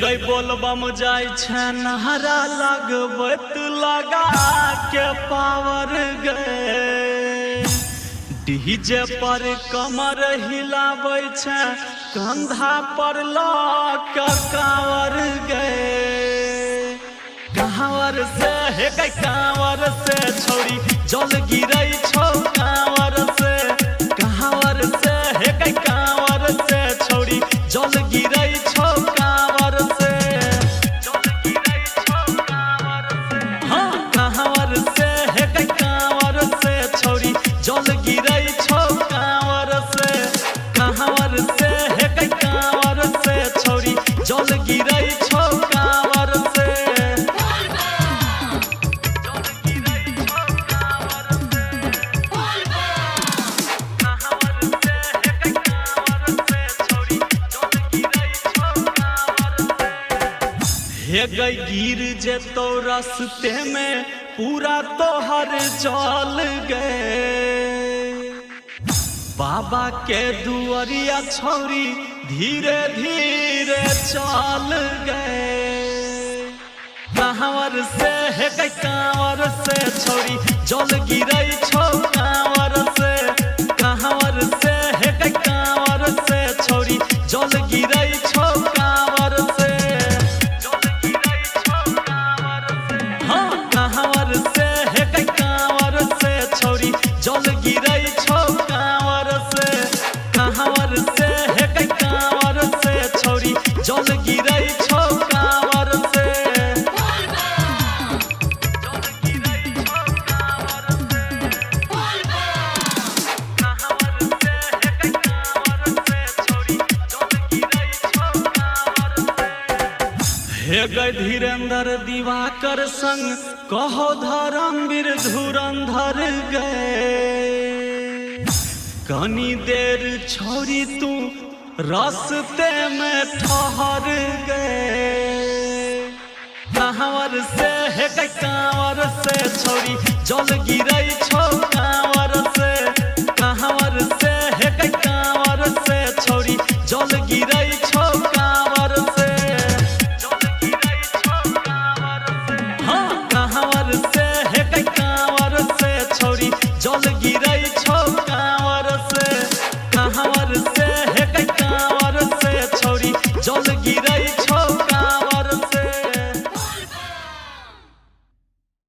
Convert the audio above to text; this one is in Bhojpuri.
गई बोलबम जाय छे नहरा लगबत लगा के पावर गए डीजे पर कमर हिलाबै छे कंधा पर लक कांवर गए कांवर से हे गई कांवर से छोड़ी जल गिरै छौ कांवर से कांवर से हे गई कांवर से छोड़ी जल गिरै छौ कांवर से जल गिरै छौ कांवर से हां कांवर से हे गई कांवर से छोड़ी जल गिरै छौ कांवर से कांवर से हे गई कांवर से छोड़ी जल गिरै छौ कांवर से हे गई गिर जेतो रास्ते में पूरा तोहर जल गए बाबा के दुआरिया छोरी धीरे धीरे चल गए कांवर से हे गई कांवर से छोरी जल गिरै छौ कांवर से कांवर से हे गई कांवर से छोरी जल गिरै छौ कांवर से कांवर से हे गई कांवर से छोड़ी जल गिरै छौ कांवर से कांवर से हे गई कांवर से छोड़ी जल गिरै छौ कांवर से जल गिरै छौ कांवर से कांवर से हे गई कांवर से छोड़ी जल गिरै छौ कांवर से हे गई धीरेन्द्र दिवाकर संग कहो धर्मवीर धुरंधर गए कनी देर छोड़ी तू रास्ते में ठहर गए कांवर से हे गई कांवर से छोड़ी जल गिरै छौ